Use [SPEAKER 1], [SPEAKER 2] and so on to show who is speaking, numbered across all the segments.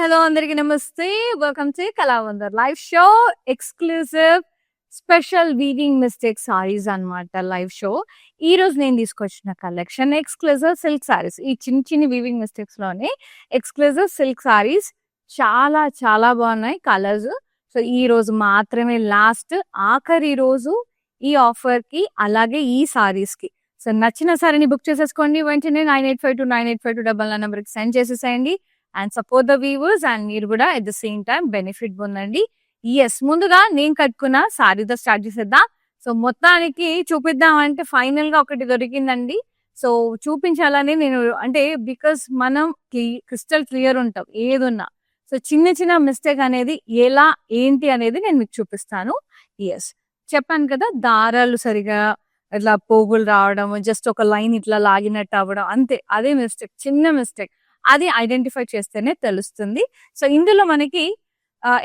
[SPEAKER 1] Hello అందరికి నమస్తే. Welcome to Kalavandir live show. Exclusive special weaving mistake saris అన్నమాట లైవ్ షో. ఈ రోజు నేను తీసుకొచ్చిన కలెక్షన్ ఎక్స్క్లూజివ్ సిల్క్ సారీస్. ఈ చిన్న చిన్న వీవింగ్ మిస్టేక్స్ లోనే ఎక్స్క్లూజివ్ సిల్క్ సారీస్ చాలా చాలా బాగున్నాయి కలర్స్. సో ఈ రోజు మాత్రమే లాస్ట్, ఆఖరి రోజు ఈ ఆఫర్ కి, అలాగే ఈ సారీస్ కి. సో నచ్చిన సారీని బుక్ చేసేసుకోండి వెంటనే 9852985299 నెంబర్కి సెండ్ చేసేసేయండి and support the weavers. And మీరు కూడా at the same time benefit పొందండి. ఎస్, ముందుగా నేను కట్టుకున్న సారీతో స్టార్ట్ చేసేద్దాం. సో మొత్తానికి చూపిద్దాం అంటే ఫైనల్ గా ఒకటి దొరికిందండి. సో చూపించాలని నేను అంటే బికాస్ మనం క్రిస్టల్ క్లియర్ ఉంటాం ఏదున్నా. సో చిన్న చిన్న మిస్టేక్ అనేది ఎలా ఏంటి అనేది నేను మీకు చూపిస్తాను. ఎస్, చెప్పాను కదా, దారాలు సరిగా ఇట్లా పోగులు రావడం, జస్ట్ ఒక లైన్ ఇట్లా లాగినట్టు అవ్వడం, అంతే. అదే మిస్టేక్, చిన్న మిస్టేక్. అది ఐడెంటిఫై చేస్తేనే తెలుస్తుంది. సో ఇందులో మనకి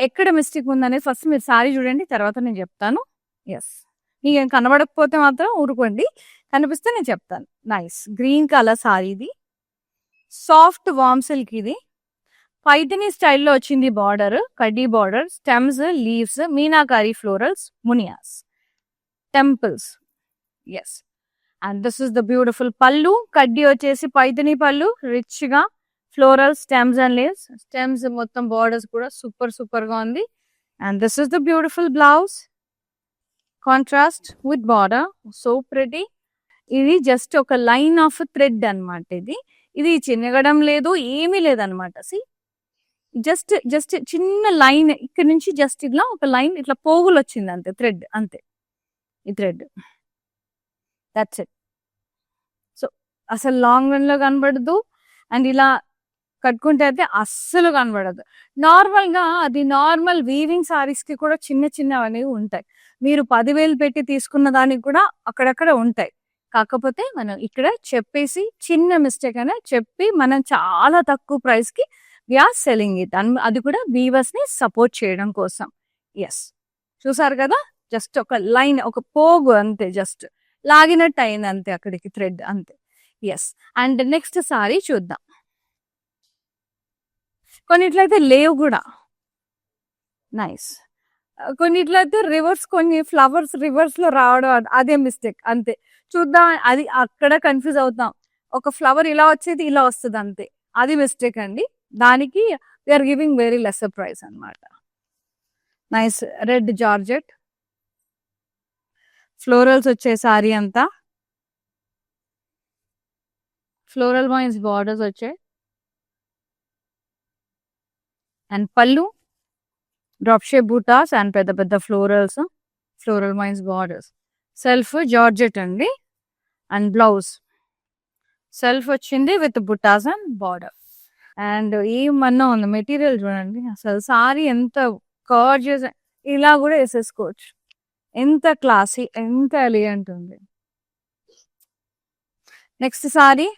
[SPEAKER 1] ఎక్కడ మిస్టేక్ ఉందనేది ఫస్ట్ మీరు సారీ చూడండి, తర్వాత నేను చెప్తాను. ఎస్, మీకు కనబడకపోతే మాత్రం ఊరుకోండి, కనిపిస్తే నేను చెప్తాను. నైస్ గ్రీన్ కలర్ సారీ, ఇది సాఫ్ట్ వామ్ సిల్క్. ఇది పైథిని స్టైల్లో వచ్చింది. బార్డర్ కడ్డీ border, stems, leaves, meenakari florals, మునియాస్, temples. Yes, and this is the beautiful పళ్ళు. కడ్డీ వచ్చేసి పైథిని పళ్ళు, రిచ్ గా floral stems and leaves. Stems మొత్తం బార్డర్స్ కూడా సూపర్ సూపర్ గా ఉంది. And this is the beautiful blouse, contrast with border, so pretty. ఇది జస్ట్ ఒక లైన్ ఆఫ్ థ్రెడ్ అనమాట. ఇది చిన్నగడం లేదు, ఏమీ లేదనమాట. సి జస్ట్ జస్ట్ చిన్న లైన్ ఇక్కడ నుంచి జస్ట్ ఇట్లా ఒక లైన్ ఇట్లా పోగులు వచ్చింది అంతే, థ్రెడ్ అంతే. ఈ థ్రెడ్, దట్స్ ఇట్. సో అసలు లాంగ్ రన్ లో కనబడదు, అండ్ ఇలా కట్టుకుంటే అయితే అస్సలు కనబడదు. నార్మల్ గా అది నార్మల్ వీవింగ్ సారీస్ కి కూడా చిన్న చిన్నవి అనేవి ఉంటాయి. మీరు 10,000 పెట్టి తీసుకున్న దానికి కూడా అక్కడక్కడ ఉంటాయి. కాకపోతే మనం ఇక్కడ చెప్పేసి చిన్న మిస్టేక్ అనే చెప్పి మనం చాలా తక్కువ ప్రైస్ కి వీఆర్ సెల్లింగ్ ఇట్. అది కూడా వీవర్స్ ని సపోర్ట్ చేయడం కోసం. ఎస్, చూసారు కదా, జస్ట్ ఒక లైన్, ఒక పోగు అంతే, జస్ట్ లాగినట్టు అయింది అంతే అక్కడికి థ్రెడ్ అంతే. ఎస్, అండ్ నెక్స్ట్ సారీ చూద్దాం. కొన్నిట్లయితే లేవు కూడా, నైస్. కొన్నిట్లయితే రివర్స్, కొన్ని ఫ్లవర్స్ రివర్స్ లో రావడం, అదే మిస్టేక్ అంతే. చూద్దాం, అది అక్కడ కన్ఫ్యూజ్ అవుతాం. ఒక ఫ్లవర్ ఇలా వచ్చేది ఇలా వస్తుంది అంతే, అది మిస్టేక్ అండి. దానికి we are giving very lesser price అనమాట. నైస్ రెడ్ జార్జెట్ ఫ్లోరల్స్ వచ్చే సారీ అంతా, ఫ్లోరల్ వైన్స్ బార్డర్స్ వచ్చాయి. అండ్ పళ్ళు డ్రాప్ షేప్ బూటాస్ అండ్ పెద్ద పెద్ద florals, floral vines borders. Self georgette అండి. అండ్ బ్లౌజ్ సెల్ఫ్ వచ్చింది with buttas and border. And ఏమన్నా ఉంది మెటీరియల్ చూడండి, అసలు సారీ ఎంత గార్జియస్. ఇలా కూడా వేసేసుకోవచ్చు, ఎంత క్లాసీ, ఎంత ఎలిగెంట్ ఉంది. Next sari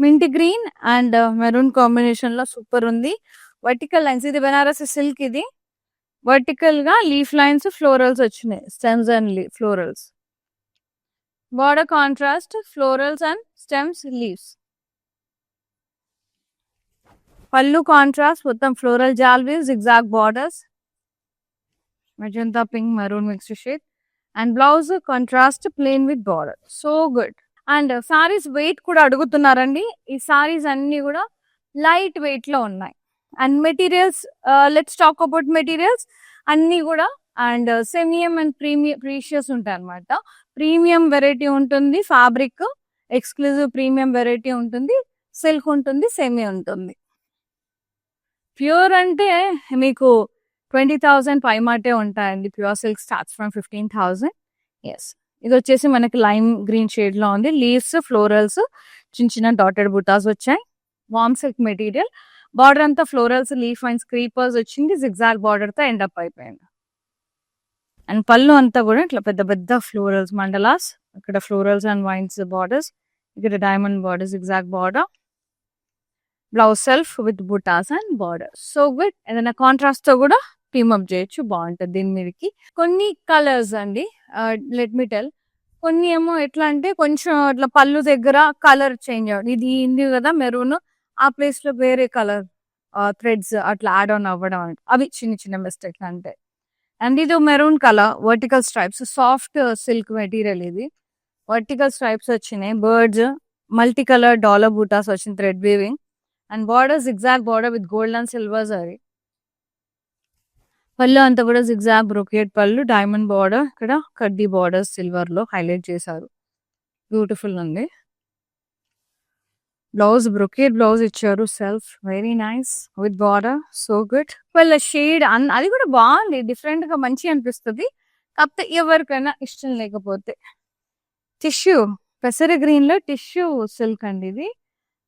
[SPEAKER 1] mint green and maroon combination లో సూపర్ ఉంది. వర్టికల్ లైన్స్, ఇది బెనారసి సిల్క్. ఇది వర్టికల్ గా లీఫ్ లైన్స్, ఫ్లోరల్స్ వచ్చినాయి, stems and florals. Border contrast, florals and stems, leaves. Pallu contrast, మొత్తం ఫ్లోరల్ జాల్వీస్, zigzag borders, magenta pink maroon mixed shade. And blouse contrast plain with border, so good. And saris weight కూడా అడుగుతున్నారండి. ఈ సారీస్ అన్ని కూడా light weight లో ఉన్నాయి. And materials, let's talk about materials అన్ని కూడా. అండ్ సెమియం అండ్ ప్రీషియస్ ఉంటాయి అనమాట. ప్రీమియం వెరైటీ ఉంటుంది, ఫ్యాబ్రిక్ ఎక్స్క్లూజివ్ ప్రీమియం వెరైటీ ఉంటుంది, సిల్క్ ఉంటుంది, సెమీ ఉంటుంది. ప్యూర్ అంటే మీకు 20,000 పైమాటే ఉంటాయండి. Pure silk starts from 15,000. Yes, ఇది వచ్చేసి మనకి లైమ్ గ్రీన్ షేడ్ లో ఉంది. లీవ్స్, ఫ్లోరల్స్, చిన్న చిన్న డాటెడ్ బుటాస్ వచ్చాయి. Warm silk material. బార్డర్ అంతా ఫ్లోరల్స్, లీఫ్ వైన్స్, క్రీపర్స్ వచ్చింది. జిగ్జాగ్ బార్డర్ తో ఎండ్ అప్ అయిపోయింది. అండ్ పళ్ళు అంతా కూడా ఇట్లా పెద్ద పెద్ద ఫ్లోరల్స్, మండలాస్, ఇక్కడ ఫ్లోరల్స్ అండ్ వైన్స్ బార్డర్స్, ఇక్కడ diamond border, zigzag border. Blouse self with buttas and border, so good. ఏదైనా కాంట్రాస్ట్ తో కూడా టీమ్ అప్ చేయొచ్చు, బాగుంటుంది దీని మీదకి. కొన్ని కలర్స్ అండి, లెట్ మీ టెల్, కొన్ని ఏమో ఎట్లా అంటే కొంచెం అట్లా పళ్ళు దగ్గర కలర్ చేంజ్ అవ్వదు. ఇది ఉంది కదా మెరూన్, ఆ ప్లేస్ లో వేరే కలర్ థ్రెడ్స్ అట్లా యాడ్ ఆన్ అవ్వడం అవి చిన్న చిన్న మిస్టేక్స్ అంటే. అండ్ ఇది maroon colour vertical stripes, soft silk material ఇది. వర్టికల్ స్ట్రైప్స్ వచ్చినాయి, birds, multi colour dollar buttas వచ్చింది, thread weaving. And border zigzag border with gold and silver zari. Pallu అంతా కూడా zigzag brocade pallu, diamond border, ఇక్కడ కడ్డీ బార్డర్ సిల్వర్ లో హైలైట్ చేశారు, బ్యూటిఫుల్ ఉంది. బ్లౌజ్ బ్రొకేట్ బ్లౌజ్ ఇచ్చారు, self very nice with border, so good. వాళ్ళ షేడ్ అది కూడా బాగుంది, డిఫరెంట్ గా మంచి అనిపిస్తుంది. కాకపోతే ఎవరికైనా ఇష్టం లేకపోతే. టిష్యూ పెసర గ్రీన్ లో టిష్యూ సిల్క్ అండి ఇది,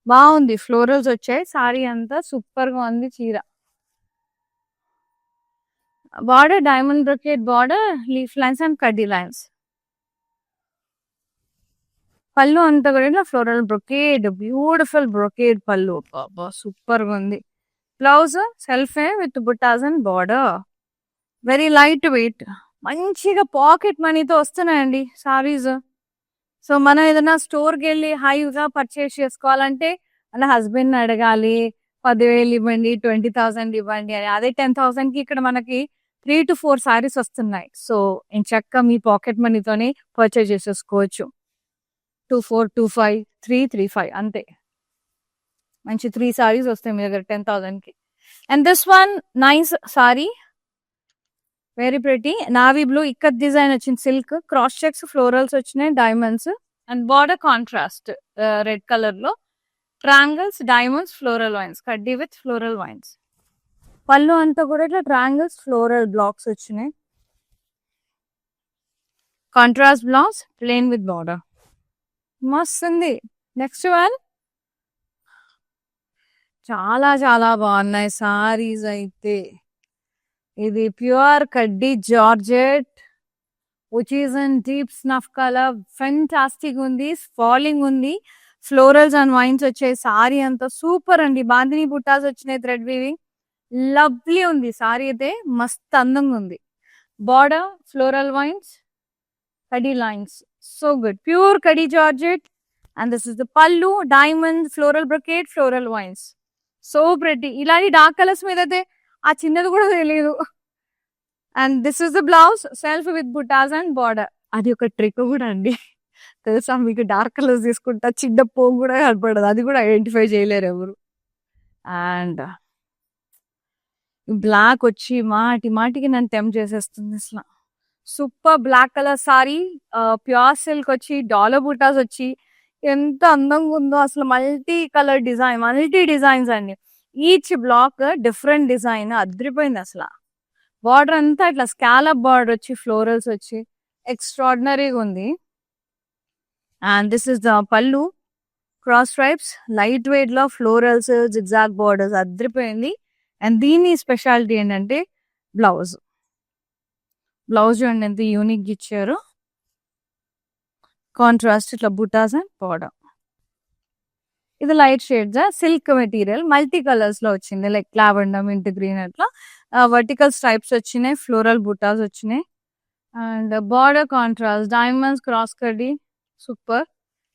[SPEAKER 1] బాగుంది. ఫ్లోరల్స్ వచ్చాయి, సారీ అంతా సూపర్ గా ఉంది. చీర border diamond brocade border, leaf lines and కడ్డీ లైన్స్. పళ్ళు అంతా కూడా ఫ్లోరల్ బ్రొకేడ్, బ్యూటిఫుల్ బ్రొకేడ్ పళ్ళు, సూపర్ గా ఉంది. Blouse self with buttas and border, very light weight, మంచిగా పాకెట్ మనీతో వస్తున్నాయండి సారీస్. సో మనం ఏదైనా స్టోర్కి వెళ్ళి హైగా పర్చేస్ చేసుకోవాలంటే మన హస్బెండ్ అడగాలి, 10,000 ఇవ్వండి, 20,000 ఇవ్వండి అని. అదే 10,000 కి ఇక్కడ మనకి 3 to 4 సారీస్ వస్తున్నాయి. సో చక్కగా మీ పాకెట్ మనీతోనే పర్చేస్ చేసేసుకోవచ్చు. 24, 25, 335 అంతే. మంచి 3 సారీస్ వస్తాయి మీ దగ్గర 10,000 కి. And this one nice sorry, very pretty navy blue ikat design వచ్చింది, సిల్క్ క్రాస్ చెక్స్ ఫ్లోరల్స్ వచ్చినాయి, diamonds and border contrast red colour లో ట్రాంగిల్స్, డైమండ్స్, ఫ్లోరల్ వైన్స్, కడ్డీ విత్ ఫ్లోరల్ వైన్స్. పళ్ళు అంతా కూడా ఇట్లా ట్రాంగిల్స్ ఫ్లోరల్ బ్లాక్స్ వచ్చినాయి, contrast blouse, plain with border, మస్త్ ఉంది. నెక్స్ట్ వన్ చాలా చాలా బాగున్నాయి సారీస్ అయితే. ఇది ప్యూర్ కడ్డీ georgette which is in deep snuff colour, fantastic ఉంది, ఫాలింగ్ ఉంది, ఫ్లోరల్స్ అండ్ వైన్స్ వచ్చాయి. సారీ అంతా సూపర్ అండి, బాందిని బుట్టాస్ వచ్చినాయి, థ్రెడ్ వీవింగ్, లవ్లీ ఉంది. సారీ అయితే మస్త్ అందంగా ఉంది. బార్డర్ ఫ్లోరల్ వైన్స్, కడీ లైన్స్, సో గుడ్, ప్యూర్ కడీ georgette. And this is the pallu, diamond, floral brocade, floral vines, so pretty. ఇలాంటి డార్క్ కలర్స్ మీద అయితే ఆ చిన్నది కూడా తెలియదు. And this is the blouse self with buttas and border. అది ఒక ట్రిక్ కూడా అండి తెలుసా మీకు, డార్క్ కలర్స్ తీసుకుంటా చిన్న పోగు కూడా కనపడదు, అది కూడా ఐడెంటిఫై చేయలేరు ఎవరు. అండ్ బ్లాక్ వచ్చి మాటికి నన్ను టెంప్ట్ చేసేస్తుంది అసలు. Super black colour sari, pure silk వచ్చి డాలర్ బుటాస్ వచ్చి ఎంత అందంగా ఉందో అసలు. Multi colour design, multi designs అండి, ఈచ్ బ్లాక్ డిఫరెంట్ డిజైన్, అదిరిపోయింది అసలు. బార్డర్ అంతా ఇట్లా స్కాలప్ బార్డర్ వచ్చి ఫ్లోరల్స్ వచ్చి ఎక్స్ట్రాడినరీగా ఉంది. అండ్ దిస్ ఇస్ ద పల్లు, క్రాస్ స్ట్రైప్స్, లైట్ వెయిట్ లో ఫ్లోరల్స్, జిగ్జాగ్ బార్డర్స్, అదిరిపోయింది. అండ్ దీని స్పెషాలిటీ ఏంటంటే బ్లౌజ్ చూడండి ఎంత యూనిక్ ఇచ్చారు, కాంట్రాస్ట్ ఇట్లా బుటాస్ అండ్ బార్డర్. ఇది light shades silk material, multi colours లో వచ్చింది, లైక్ లావెండర్, మింట్ గ్రీన్ అట్లా. వర్టికల్ స్ట్రైప్స్ వచ్చినాయి, ఫ్లోరల్ బుటాస్ వచ్చినాయి. And border contrast, diamonds, cross కడ్డీ, సూపర్.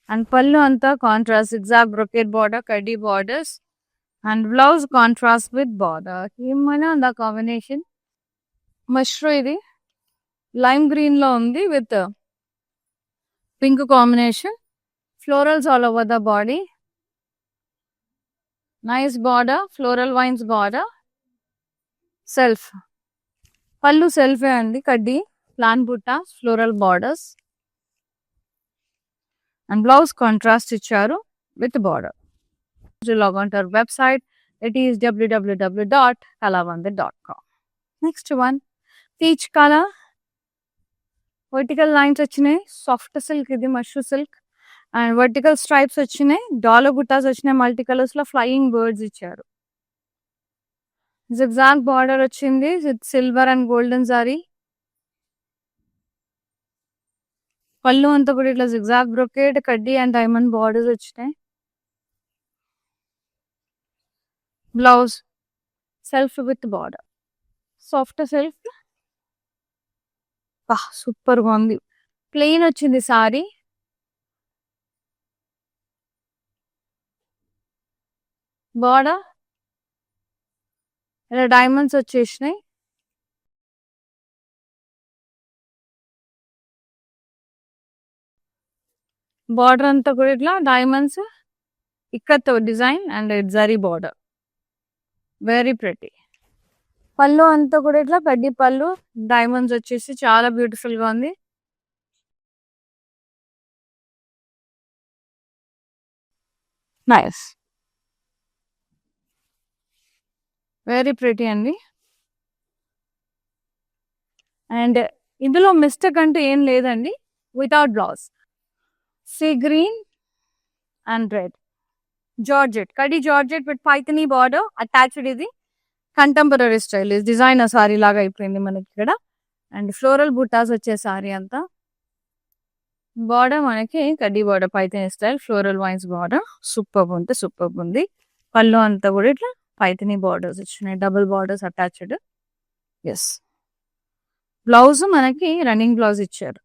[SPEAKER 1] అండ్ పళ్ళు అంతా కాంట్రాస్ట్, జిగ్జాగ్ బ్రొకేట్ బార్డర్, కడ్డీ borders. And blouse contrast with border. ఏమైనా ఉందా కాంబినేషన్, మష్రూ ఇది లైమ్ గ్రీన్ లో ఉంది with pink combination, florals all over the body, nice border, floral vines border, self pallu సెల్ఫే అండి, కడ్డీ plain butta, floral borders. And blouse contrast ఇచ్చారు with border. Log on to our website, it is www.kalavandir.com. Next one peach colour, vertical lines వచ్చినాయి, soft silk ఇది, mashru silk. And vertical stripes వచ్చినాయి, dollar బుటాస్ వచ్చినాయి, multi colours లో flying birds ఇచ్చారు. Zigzag border వచ్చింది with silver and golden sari. Pallu అంతా కూడా ఇట్లా జిగ్జాగ్ బ్రొకేడ్, కడ్డీ అండ్ డైమండ్ బార్డర్స్ వచ్చినాయి. Blouse self with border, soft silk, super గా ఉంది. ప్లెయిన్ వచ్చింది సారీ, బార్డర్ ఇలా డైమండ్స్ వచ్చేసినాయి. బార్డర్ అంతా కూడా ఇట్లా డైమండ్స్ ఇక్కత్తో design and zari border, very pretty. Pallu అంతా కూడా ఇట్లా కడ్డీ పళ్ళు, డైమండ్స్ వచ్చేసి చాలా బ్యూటిఫుల్ గా ఉంది. నైస్, వెరీ ప్రెటీ అండి. అండ్ ఇందులో మిస్టేక్ అంటూ ఏం లేదండి. Without blouse, sea green and red georgette, కడి georgette with Paithani border attached. ఇది కంటెంపరీ స్టైల్, డిజైనర్ సారీ లాగా అయిపోయింది మనకి ఇక్కడ. అండ్ ఫ్లోరల్ బుటాస్ వచ్చే సారీ అంతా. బార్డర్ మనకి కడ్డీ border, Paithani style floral vines border, super ఉంటే సూపర్ ఉంది. పళ్ళు అంతా కూడా ఇట్లా పైథనీ బార్డర్స్ వచ్చినాయి, double borders attached. Yes, blouse మనకి రన్నింగ్ బ్లౌజ్ ఇచ్చారు,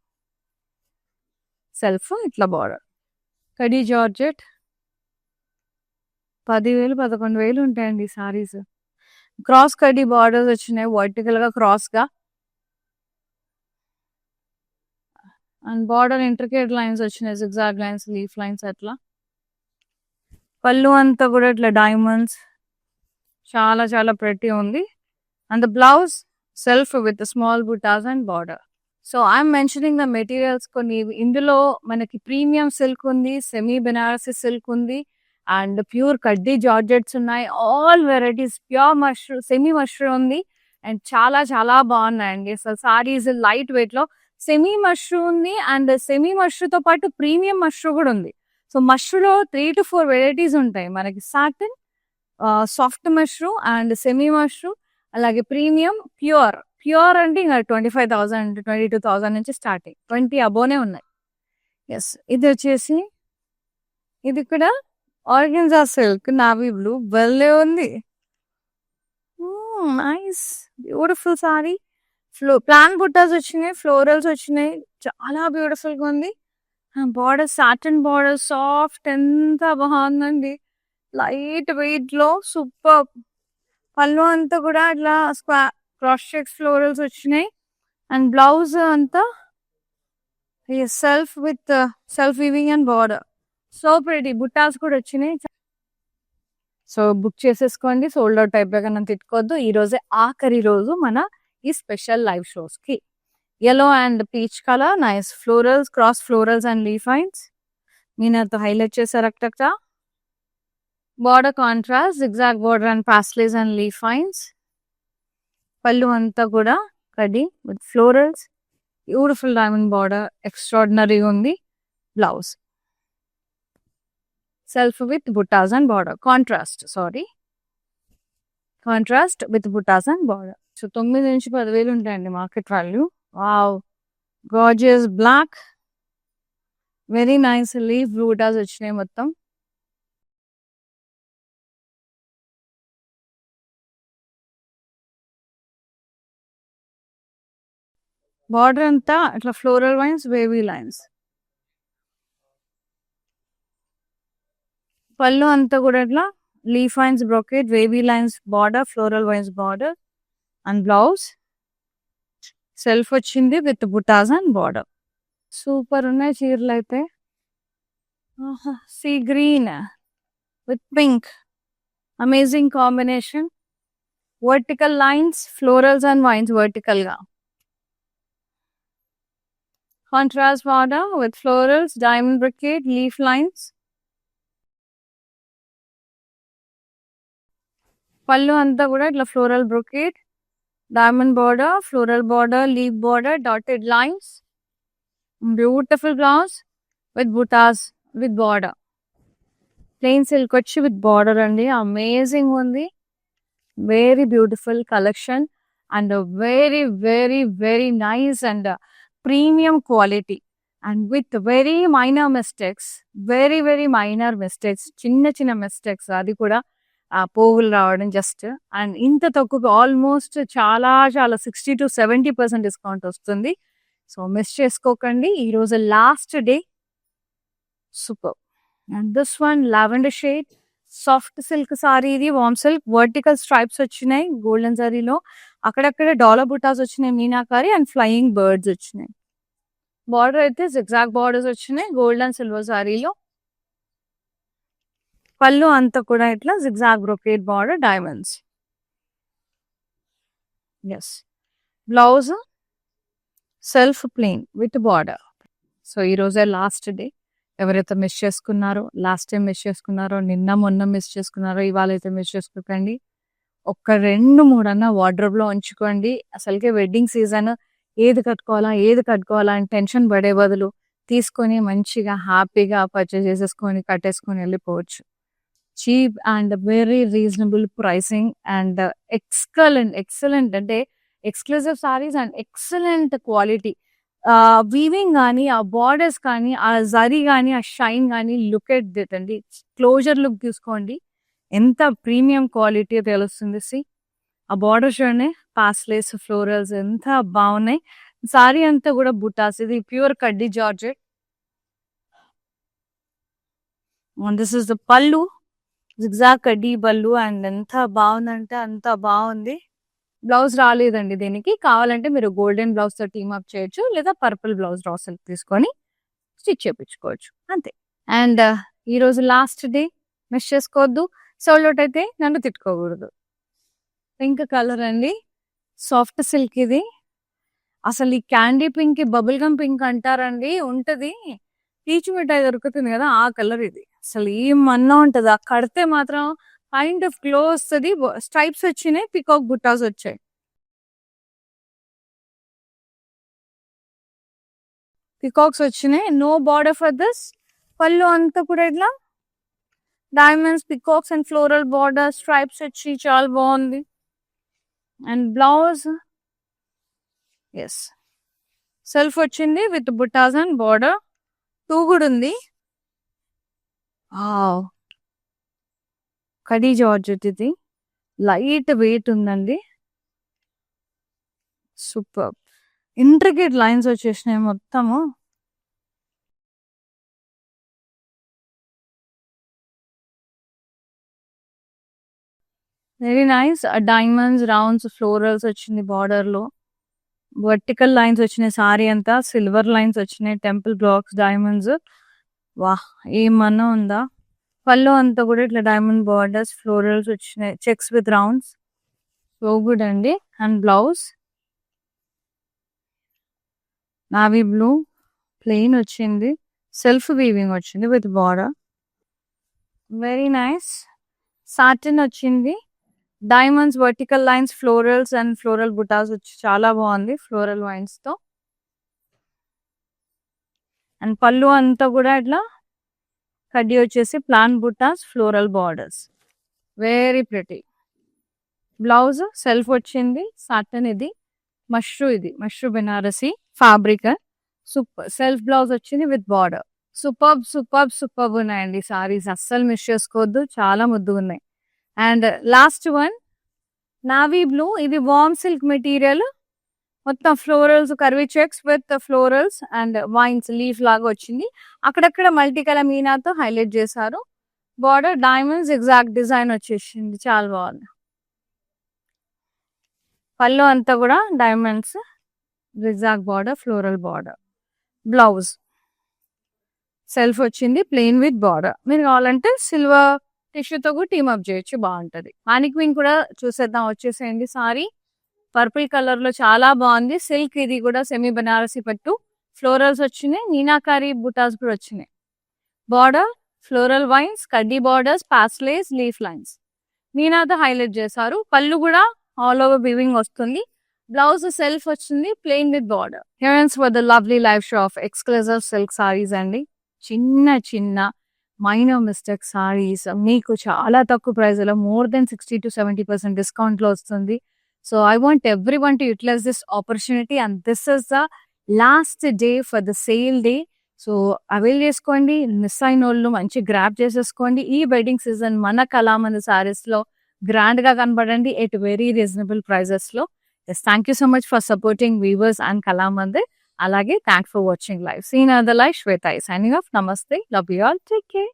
[SPEAKER 1] సెల్ఫ్ ఇట్లా బార్డర్. కడీ జార్జెట్ 10,000 11,000 ఉంటాయండి సారీస్. క్రాస్ కడీ బార్డర్స్ వచ్చినాయి, వర్టికల్ గా క్రాస్ గా. అండ్ బార్డర్ ఇంట్రికేట్ లైన్స్ వచ్చినాయి, జిగ్జాగ్ లైన్స్, లీఫ్ లైన్స్ అట్లా. పళ్ళు అంతా కూడా ఇట్లా డైమండ్స్, చాలా చాలా ప్రెటీ ఉంది. And the blouse self with small బుటాస్ and border. So I'm mentioning the materials. కొన్ని ఇందులో మనకి ప్రీమియం సిల్క్ ఉంది, సెమీ బెనారసీ సిల్క్ ఉంది, అండ్ ప్యూర్ కడ్డీ జార్జెట్స్ ఉన్నాయి. All varieties, pure mushroom, semi mushroom ఉంది. అండ్ చాలా చాలా బాగున్నాయండి అసలు సారీస్. లైట్ వెయిట్ లో సెమీ మష్రూమ్ ఉంది, అండ్ సెమీ మష్రూమ్ తో పాటు ప్రీమియం మష్రూమ్ కూడా ఉంది. సో మష్రూలో 3 to 4 వెరైటీస్ ఉంటాయి మనకి. Satin, soft mushroom and semi mushroom, అలాగే ప్రీమియం, ప్యూర్. ప్యూర్ అంటే ఇంకా 25,000 22,000 నుంచి స్టార్టింగ్, 20 అబోనే ఉన్నాయి. ఎస్, ఇది వచ్చేసి ఇది కూడా ఆర్గెన్జా సిల్క్, నావీ బ్లూ, భలే ఉంది. Nice, beautiful sorry. ప్లాన్ బుట్టాస్ వచ్చినాయి, ఫ్లోరల్స్ వచ్చినాయి, చాలా బ్యూటిఫుల్ గా ఉంది. బార్డర్ సాటిన్ బార్డర్, సాఫ్ట్, ఎంత బాగుందండి. లైట్ వెయిట్ లో సూపర్. పళ్ళు అంతా కూడా ఇట్లా క్రాస్ చెక్స్ ఫ్లోరల్స్ వచ్చినాయి. అండ్ బ్లౌజ్ అంతా self with self weaving and border, so pretty. Buttas కూడా వచ్చినాయి. సో బుక్ చేసేసుకోండి, సోల్డ్ అవుట్ అయిపోయాక నన్ను తిట్టుకోవద్దు. ఈ రోజే ఆఖరి రోజు మన ఈ స్పెషల్ లైవ్ షోస్ కి. yellow and peach color, nice florals, cross florals and leaf lines. మీనతో హైలైట్ చేశారు అక్కడ. Border contrast, zigzag border and pastels and leaf lines. పళ్ళు అంతా కూడా కడ్డీ with florals, beautiful diamond border, extraordinary ఉంది. Blouse self with buttas and border, contrast with buttas and border. So 9 నుంచి 10,000 ఉంటాయండి market value. Wow, gorgeous black, very nice leaf butas వచ్చినాయి మొత్తం. Border అంతా అట్లా ఫ్లోరల్ వైన్స్, వేవీ లైన్స్. పళ్ళు అంతా కూడా ఇట్లా leaf vines, brocade, wavy lines border, floral vines border. And blouse self వచ్చింది with buttas and border. Super ఉన్నాయి చీరలు అయితే. Sea green with pink, amazing combination. Vertical lines, florals and vines vertical గా. Contrast border with florals, diamond brocade, leaf lines. పళ్ళు అంతా కూడా ఇట్లా floral brocade, diamond border, floral border, leaf border, dotted lines. Beautiful blouse with buttas with border. Plain silk వచ్చి with border అండి, amazing ఉంది. Very beautiful collection and very very very nice and premium quality and with very minor mistakes, very very minor mistakes, చిన్న చిన్న mistakes, అది కూడా పోగులు రావడం just. And ఇంత తక్కువ, ఆల్మోస్ట్ చాలా చాలా 60 to 70% డిస్కౌంట్ వస్తుంది. సో మిస్ చేసుకోకండి, ఈరోజు last day. Super. And this one lavender shade, soft silk sari ఇది, వామ్ సిల్క్, వర్టికల్ స్ట్రైప్స్ వచ్చినాయి గోల్డెన్ జరీలో, అక్కడక్కడ డాలర్ బుటాస్ వచ్చినాయి మీనాకారి అండ్ ఫ్లయింగ్ బర్డ్స్ వచ్చినాయి. బార్డర్ అయితే జిగ్జాగ్ బార్డర్స్ వచ్చినాయి గోల్డ్ అండ్ సిల్వర్ సారీలో. పళ్ళు అంతా కూడా ఇట్లా zigzag brocade border diamonds. Yes, blouse self plain with border. So ఈ రోజే లాస్ట్ డే. ఎవరైతే మిస్ చేసుకున్నారో, లాస్ట్ టైం మిస్ చేసుకున్నారో, నిన్న మొన్న మిస్ చేసుకున్నారో, ఇవాళ అయితే మిస్ చేసుకోకండి. ఒక్క 2-3 అన్న వార్డ్రోబ్లో ఉంచుకోండి. అసలుకే వెడ్డింగ్ సీజన్, ఏది కట్టుకోవాలా అని టెన్షన్ పడే బదులు తీసుకొని మంచిగా హ్యాపీగా పర్చేస్ చేసేసుకొని కట్టేసుకొని వెళ్ళిపోవచ్చు. Cheap and very reasonable pricing and excellent అంటే exclusive sarees and excellent quality. Weaving కానీ, ఆ బార్డర్స్ కానీ, ఆ జరీ కానీ, ఆ షైన్ కానీ, లుక్ ఎట్ దిట్ అండి. క్లోజర్ లుక్ తీసుకోండి, ఎంత ప్రీమియం క్వాలిటీ తెలుస్తుంది. ఆ బార్డర్ చూడండి, పాస్లేస్ ఫ్లోరల్స్ ఎంత బాగున్నాయి. సారీ అంతా కూడా బుటాస్, ఇది ప్యూర్ కడ్డీ జార్జెట్. దిస్ ఇస్ ద పళ్ళు, జిగ్జాగ్ కడ్డీ పళ్ళు అండ్ ఎంత బాగుందంటే అంత బాగుంది. బ్లౌజ్ రాలేదండి దీనికి, కావాలంటే మీరు గోల్డెన్ బ్లౌజ్ తో టీమ్ అప్ చేయొచ్చు, లేదా పర్పుల్ బ్లౌజ్ రా సిల్క్ తీసుకొని స్టిచ్ చేయించుకోవచ్చు అంతే. అండ్ ఈ రోజు లాస్ట్ డే, మిస్ చేసుకోవద్దు. సోల్డ్ అవుట్ అయితే నన్ను తిట్టుకోకూడదు. పింక్ కలర్ అండి, సాఫ్ట్ సిల్క్ ఇది. అసలు ఈ candy pink, bubble gum pink అంటారండి, ఉంటది. పీచు మిఠాయి దొరుకుతుంది కదా, ఆ కలర్ ఇది. అసలు ఏమన్నా ఉంటది, ఆ కడితే మాత్రం కైండ్ ఆఫ్ గ్లో వస్తుంది. స్ట్రైప్స్ వచ్చినాయి, పికాక్ బుట్టాస్ వచ్చాయి. పికాక్స్ వచ్చినాయి, నో బార్డర్ ఫర్ దిస్. పళ్ళు అంతా కూడా ఇట్లా diamonds, peacocks and floral border stripes వచ్చి చాలా బాగుంది. అండ్ బ్లౌజ్ ఎస్ సెల్ఫ్ వచ్చింది విత్ బుటాస్ అండ్ బార్డర్. 2 కూడా ఉంది. కడీ జార్జెట్ ఇది, లైట్ వెయిట్ ఉందండి. సూపర్ ఇంట్రికేట్ లైన్స్ వచ్చేసినాయి మొత్తము. Very nice. Diamonds, rounds, florals వచ్చింది బార్డర్ లో. వర్టికల్ లైన్స్ వచ్చినాయి సారీ అంతా, సిల్వర్ లైన్స్ వచ్చినాయి, టెంపుల్ బ్లాక్స్, డైమండ్స్. వాహ్, ఏమన్నా ఉందా. పళ్ళు అంతా కూడా ఇట్లా డైమండ్ బార్డర్స్, ఫ్లోరల్స్ వచ్చినాయి, checks with rounds. So good అండి. And blouse navy blue plain వచ్చింది, సెల్ఫ్ వీవింగ్ వచ్చింది with border. Very nice. Satin వచ్చింది, diamonds, vertical lines, florals and floral butas వచ్చి చాలా బాగుంది ఫ్లోరల్ వైన్స్ తో. అండ్ పళ్ళు అంతా కూడా ఇట్లా కడ్డీ వచ్చేసి plain butas, floral borders, very pretty. Blouse self వచ్చింది, సాటన్ ఇది, mashru Banarasi fabric. Super self blouse వచ్చింది విత్ బార్డర్. సూపర్బ్ ఉన్నాయండి సారీస్, అస్సలు మిస్ చేసుకోవద్దు, చాలా ముద్దుగా ఉన్నాయి. And last one navy blue, ఇది వామ్ సిల్క్ మెటీరియల్, మొత్తం florals, curvy checks with florals and vines leaf లాగా వచ్చింది. అక్కడక్కడ మల్టీ కలర్ మీనాతో హైలైట్ చేశారు. బార్డర్ డైమండ్స్ ఎగ్జాక్ట్ డిజైన్ వచ్చేసింది, చాలా బాగుంది. పళ్ళు అంతా కూడా diamonds, exact border, floral border. Blouse self వచ్చింది ప్లెయిన్ విత్ బార్డర్. మీరు కావాలంటే సిల్వర్ టిష్యూతో కూడా టీమ్ అప్ చేయొచ్చు, బాగుంటది. మానిక్విన్ కూడా చూసేద్దాం, వచ్చేసేయండి. సారీ పర్పుల్ కలర్ లో చాలా బాగుంది. సిల్క్ ఇది కూడా సెమీ బనారసి పట్టు, ఫ్లోరల్స్ వచ్చినాయి, మీనాకారి బుటాస్ కూడా వచ్చినాయి. బార్డర్ ఫ్లోరల్ వైన్స్, కడ్డీ బార్డర్స్, పాస్లేస్, లీఫ్ లైన్స్ మీనాతో హైలైట్ చేశారు. పళ్ళు కూడా ఆల్ ఓవర్ వీవింగ్ వస్తుంది. బ్లౌజ్ సెల్ఫ్ వచ్చింది plain with border. Here's for the lovely live show of exclusive silk sarees అండి. చిన్న మైనర్ మిస్టేక్ సారీస్ మీకు చాలా తక్కువ ప్రైస్ లో మోర్ దెన్ 60 to 70% డిస్కౌంట్ లో వస్తుంది. So I want everyone to utilise this opportunity and this is the last day for the sale day. So avail చేసుకోండి, miss అయిన వాళ్ళు మంచి గ్రాప్ చేసేసుకోండి. ఈ వెడ్డింగ్ సీజన్ మన కళామంది సారీస్ లో గ్రాండ్ గా కనబడండి ఎట్ వెరీ రీజనబుల్ ప్రైజెస్ లో. Thank you so much for supporting weavers and Kalamandir. అలాగే thanks for watching live. Seen other live, Shweta signing off. నమస్తే, love you all, take care.